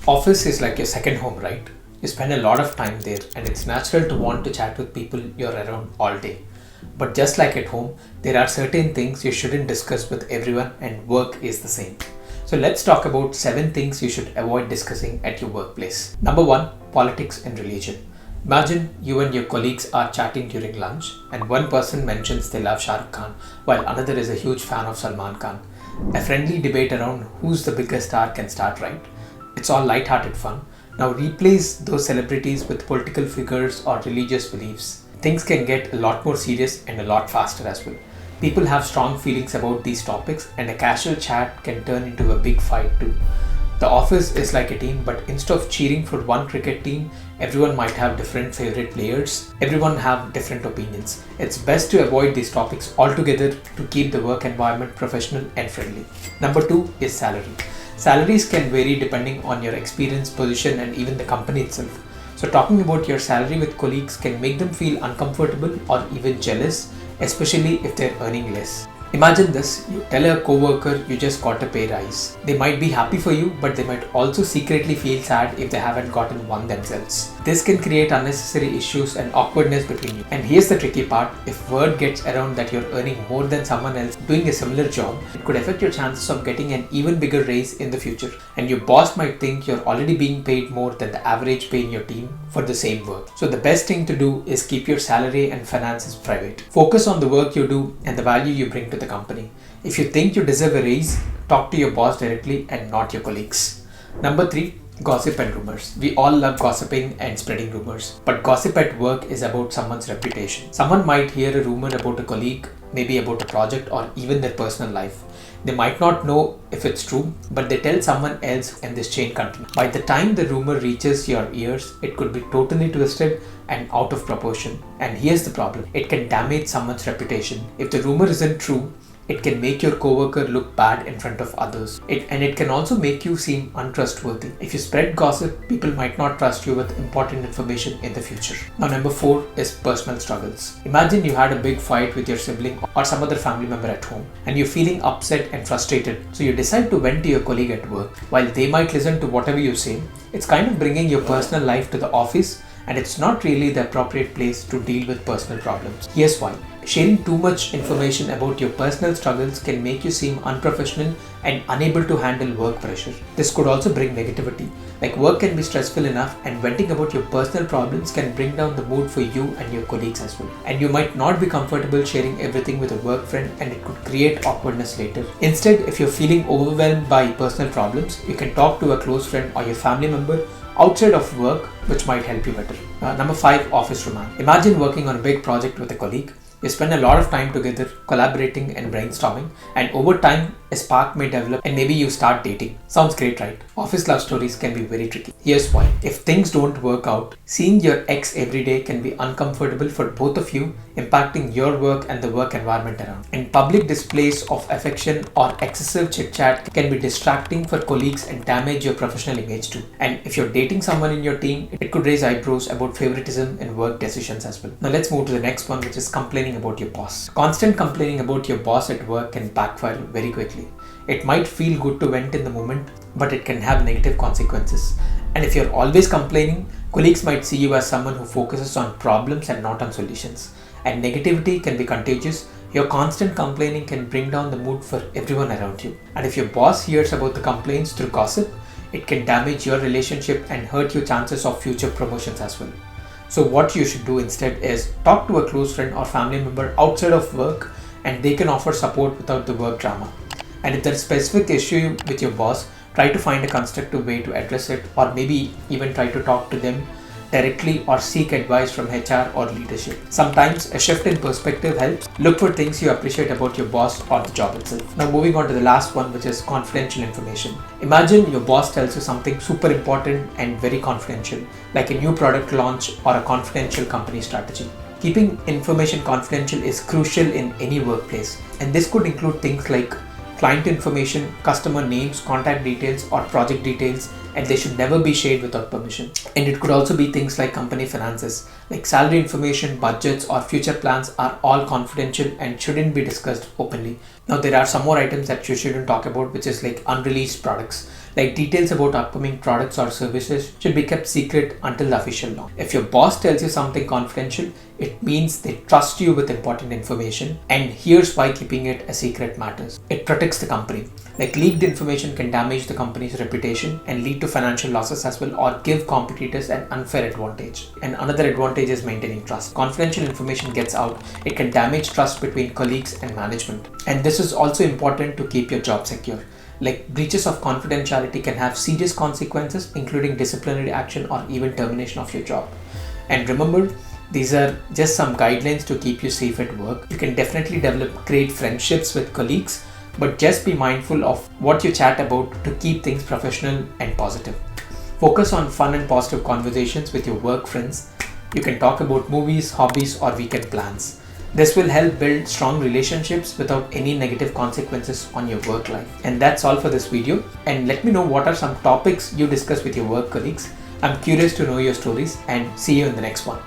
Office is like your second home, right? You spend a lot of time there and it's natural to want to chat with people you're around all day. But just like at home, there are certain things you shouldn't discuss with everyone, and work is the same. So let's talk about 7 things you should avoid discussing at your workplace. Number 1, politics and religion. Imagine you and your colleagues are chatting during lunch and one person mentions they love Shah Rukh Khan while another is a huge fan of Salman Khan. A friendly debate around who's the biggest star can start, right? It's all light-hearted fun. Now replace those celebrities with political figures or religious beliefs. Things can get a lot more serious and a lot faster as well. People have strong feelings about these topics and a casual chat can turn into a big fight too. The office is like a team, but instead of cheering for one cricket team, everyone might have different favorite players. Everyone have different opinions. It's best to avoid these topics altogether to keep the work environment professional and friendly. Number 2 is salary. Salaries can vary depending on your experience, position, and even the company itself. So talking about your salary with colleagues can make them feel uncomfortable or even jealous, especially if they're earning less. Imagine this, you tell a coworker you just got a pay rise. They might be happy for you, but they might also secretly feel sad if they haven't gotten one themselves. This can create unnecessary issues and awkwardness between you. And here's the tricky part, if word gets around that you're earning more than someone else doing a similar job, it could affect your chances of getting an even bigger raise in the future. And your boss might think you're already being paid more than the average pay in your team for the same work. So the best thing to do is keep your salary and finances private. Focus on the work you do and the value you bring to the company. If you think you deserve a raise, talk to your boss directly and not your colleagues. Number 3, gossip and rumors. We all love gossiping and spreading rumors, but gossip at work is about someone's reputation. Someone might hear a rumor about a colleague, maybe about a project or even their personal life. They might not know if it's true, but they tell someone else and this chain continues. By the time the rumor reaches your ears, it could be totally twisted and out of proportion. And here's the problem, it can damage someone's reputation. If the rumor isn't true, it can make your coworker look bad in front of others. It can also make you seem untrustworthy. If you spread gossip, people might not trust you with important information in the future. Now number 4 is personal struggles. Imagine you had a big fight with your sibling or some other family member at home and you're feeling upset and frustrated. So you decide to vent to your colleague at work. While they might listen to whatever you say, it's kind of bringing your personal life to the office, and it's not really the appropriate place to deal with personal problems. Here's why. Sharing too much information about your personal struggles can make you seem unprofessional and unable to handle work pressure. This could also bring negativity. Like, work can be stressful enough, and venting about your personal problems can bring down the mood for you and your colleagues as well. And you might not be comfortable sharing everything with a work friend, and it could create awkwardness later. Instead, if you're feeling overwhelmed by personal problems, you can talk to a close friend or your family member outside of work, which might help you better. Number 5, office romance. Imagine working on a big project with a colleague. You spend a lot of time together collaborating and brainstorming, and over time a spark may develop and maybe you start dating. Sounds great, right? Office love stories can be very tricky. Here's why. If things don't work out, seeing your ex every day can be uncomfortable for both of you, impacting your work and the work environment around. And public displays of affection or excessive chit-chat can be distracting for colleagues and damage your professional image too. And if you're dating someone in your team, it could raise eyebrows about favoritism in work decisions as well. Now let's move to the next one, which is complaining about your boss. Constant complaining about your boss at work can backfire very quickly. It might feel good to vent in the moment, but it can have negative consequences. And if you're always complaining, colleagues might see you as someone who focuses on problems and not on solutions. And negativity can be contagious. Your constant complaining can bring down the mood for everyone around you. And if your boss hears about the complaints through gossip, it can damage your relationship and hurt your chances of future promotions as well. So what you should do instead is talk to a close friend or family member outside of work, and they can offer support without the work drama. And if there's a specific issue with your boss, try to find a constructive way to address it, or maybe even try to talk to them directly or seek advice from HR or leadership. Sometimes a shift in perspective helps. Look for things you appreciate about your boss or the job itself. Now moving on to the last one, which is confidential information. Imagine your boss tells you something super important and very confidential, like a new product launch or a confidential company strategy. Keeping information confidential is crucial in any workplace, and this could include things like client information, customer names, contact details, or project details, and they should never be shared without permission. And it could also be things like company finances, like salary information, budgets, or future plans are all confidential and shouldn't be discussed openly. Now there are some more items that you shouldn't talk about, which is like unreleased products. Like details about upcoming products or services should be kept secret until the official launch. If your boss tells you something confidential, it means they trust you with important information, and here's why keeping it a secret matters. It protects the company. Like leaked information can damage the company's reputation and lead to financial losses as well, or give competitors an unfair advantage. And another advantage is maintaining trust. Confidential information gets out, it can damage trust between colleagues and management. And this is also important to keep your job secure. Like breaches of confidentiality can have serious consequences, including disciplinary action or even termination of your job. And remember, these are just some guidelines to keep you safe at work. You can definitely develop great friendships with colleagues, but just be mindful of what you chat about to keep things professional and positive. Focus on fun and positive conversations with your work friends. You can talk about movies, hobbies, or weekend plans. This will help build strong relationships without any negative consequences on your work life. And that's all for this video. And let me know what are some topics you discuss with your work colleagues. I'm curious to know your stories, and see you in the next one.